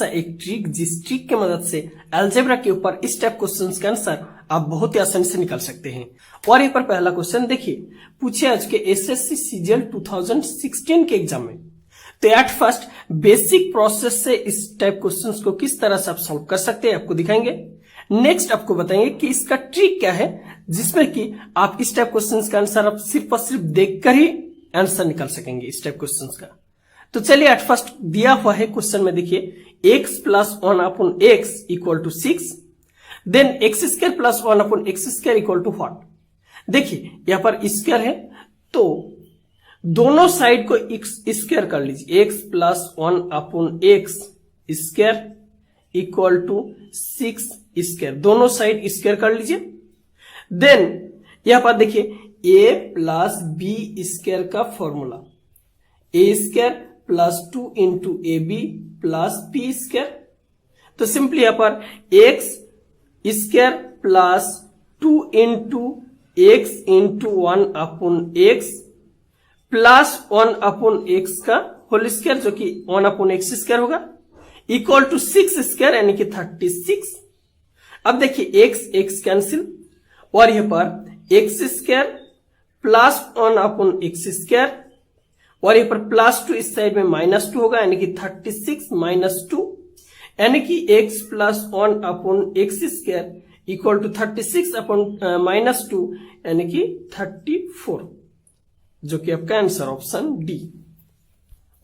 सा एक ट्रिक, जिस ट्रिक की मदद से अलजेब्रा के ऊपर इस टाइप क्वेश्चंस का आंसर आप बहुत ही आसानी से निकाल सकते हैं। और यहाँ पर पहला क्वेश्चन देखिए, पूछे आज के एसएससी सीजीएल 2016 के एग्जाम में। तो एट फर्स्ट बेसिक प्रोसेस से इस टाइप क्वेश्चंस को किस तरह से आप सॉल्व कर सकते हैं आपको दिखाएंगे। नेक्स्ट आपको बताएंगे कि इसका ट्रिक क्या है, जिसमें कि आप इस टाइप क्वेश्चंस का आंसर आप सिर्फ और सिर्फ देखकर ही आंसर निकाल सकेंगे इस टाइप क्वेश्चंस का। तो चलिए एट फर्स्ट दिया हुआ है क्वेश्चन में, देखिए x plus 1 upon x equal to 6, then x square plus 1 upon x square equal to what. देखिए यहां पर स्क्वायर है तो दोनों साइड को स्क्वायर कर लीजिए, x plus 1 upon x square equal to 6 square, दोनों साइड स्क्वायर कर लीजिए। देन यहां पर देखिए a प्लस बी स्क्वायर का formula, A square plus 2 into A B plus B square. तो सिंपली यहां पर x square plus 2 into x into 1 upon x plus 1 upon x का होल स्क्वायर, जो कि 1 अपॉन एक्स स्क्वायर होगा, equal to 6 square यानी कि 36। अब देखिए एक्स एक्स कैंसिल, और यहां पर x square plus 1 upon x square, और यहां पर प्लस 2 इस साइड में माइनस 2 होगा, यानी कि 36 माइनस 2, यानी कि x plus 1 upon x square equal to 36 upon minus 2 यानी कि 34, जो कि आपका आंसर ऑप्शन डी।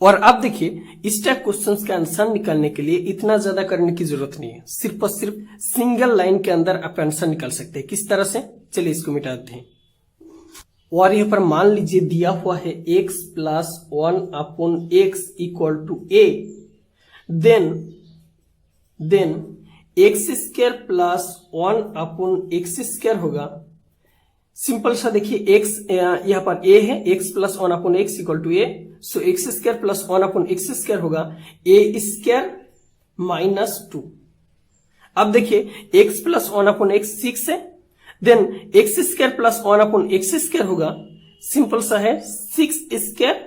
और अब देखिए इस टाइप क्वेश्चंस का आंसर निकालने के लिए इतना ज्यादा करने की जरूरत नहीं है, सिर्फ और सिर्फ सिंगल लाइन के अंदर आप आंसर निकाल सकते हैं। किस तरह से, चलिए इसको मिटा देते हैं। और यहां पर मान लीजिए दिया हुआ है x plus 1 upon x equal to a, then x square plus 1 upon x square होगा। सिंपल सा देखिए x यहां पर a है, x plus 1 upon x equal to a, so x square plus 1 upon x square होगा a square minus 2। अब देखिए x plus 1 upon x 6 है, then x square plus 1 upon x square होगा, सिंपल सा है 6 स्क्वायर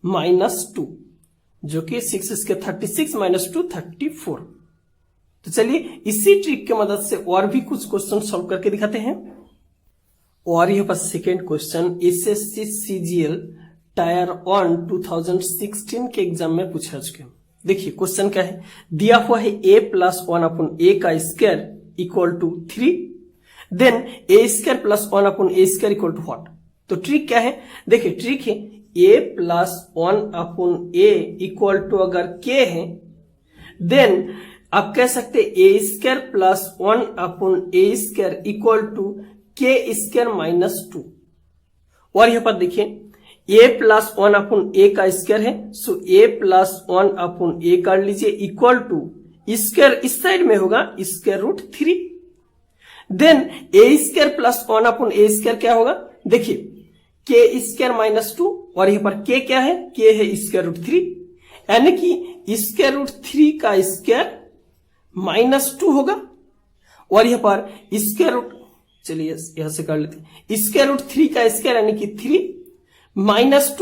माइनस 2, जो कि 6 square 36 minus 2 34। तो चलिए इसी ट्रिक की मदद से और भी कुछ क्वेश्चन सॉल्व करके दिखाते हैं। और यहां पर second question SSC CGL tyre 1 2016 के एग्जाम में पूछा चुके। देखिए क्वेश्चन क्या है, दिया हुआ है a प्लस 1 अपॉन ए का square equal to 3, then a square plus 1 upon a square equal to what. तो ट्रिक क्या है, देखिए ट्रिक है a plus 1 upon a equal to अगर k है, देन आप कह सकते a square plus 1 upon a square equal to k square minus 2। और यहां पर देखिए a प्लस 1 अपॉन ए का स्क्वायर है, सो a प्लस 1 अपॉन ए कर लीजिए इक्वल टू स्क्वायर इस साइड में होगा square root 3, then a square plus 1 upon a square क्या होगा, देखिए के स्क्वायर माइनस 2, और यहां पर के क्या है, के है स्क्वायर रूट 3, यानी कि स्क्वायर रूट 3 का स्क्वायर माइनस 2 होगा। और यहां पर स्क्वायर रूट, चलिए यहां से कर लेते हैं, स्क्वायर रूट 3 का स्क्वायर यानी कि 3 माइनस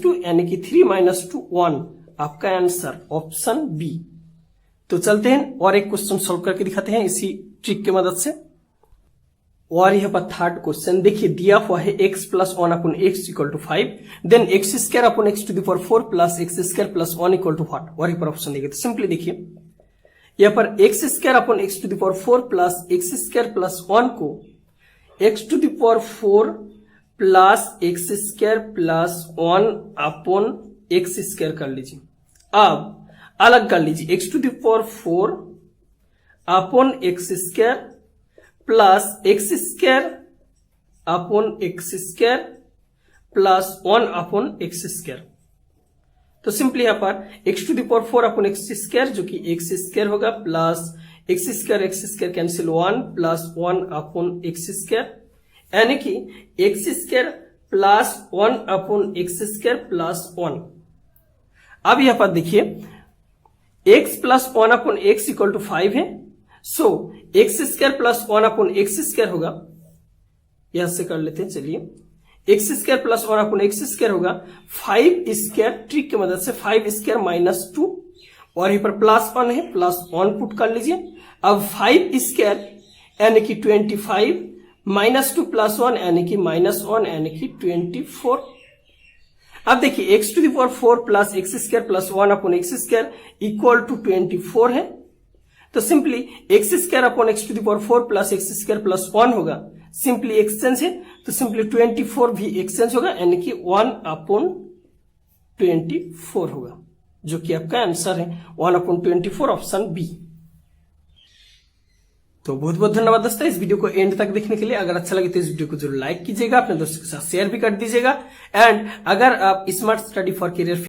2 यानी कि 3 माइनस 2 1, आपका आंसर ऑप्शन बी। तो चलते हैं और एक क्वेश्चन सॉल्व करके दिखाते हैं इसी ट्रिक की मदद से। और यहां पर थर्ड क्वेश्चन देखिए, दिया हुआ है x plus 1 upon x equal to 5, then x square upon x to the power 4 plus x square plus 1 equal to what. और यहां पर ऑप्शन देखिए, तो सिंपली देखिए यहां पर x square upon x to the power 4 plus x square plus 1 को x to the power 4 plus x square plus 1 upon x square कर लीजिए। अब अलग कर लीजिए, x to the power 4 upon x square plus x square upon x square plus 1 upon x square. तो simply यहां पर x to the power 4 upon x square, जो कि एक्स स्क्वायर होगा, plus x square cancel 1 plus 1 upon x square, यानी कि x square plus 1 upon x square plus 1। अब यहां पर देखिए x plus 1 upon x equal to 5 है, so x square plus 1 upon x square होगा, यहां से कर लेते हैं, चलिए x square plus 1 upon x square होगा 5 स्क्वायर, ट्रिक की मदद से 5 स्क्वायर माइनस 2, और यहाँ पर +1 है, +1 पुट कर लीजिए। अब 5 स्क्वायर यानी कि 25 -2 +1 यानी कि -1 यानी कि 24। अब देखिए x⁴ plus x² plus 1/x² equal to 24 है, तो simply x² plus x² plus 1 होगा, सिंपली एक्सचेंज है तो सिंपली 24 भी एक्सचेंज होगा यानी कि 1/24 होगा, जो कि आपका आंसर है 1/24 ऑप्शन बी। तो बहुत बहुत धन्यवाद दोस्तों इस वीडियो को एंड तक देखने के लिए। अगर अच्छा लगे तो इस वीडियो को जरूर लाइक कीजिएगा, अपने दोस्तों के साथ शेयर भी कर दीजिएगा। एंड अगर आप स्मार्ट स्टडी फॉर करियर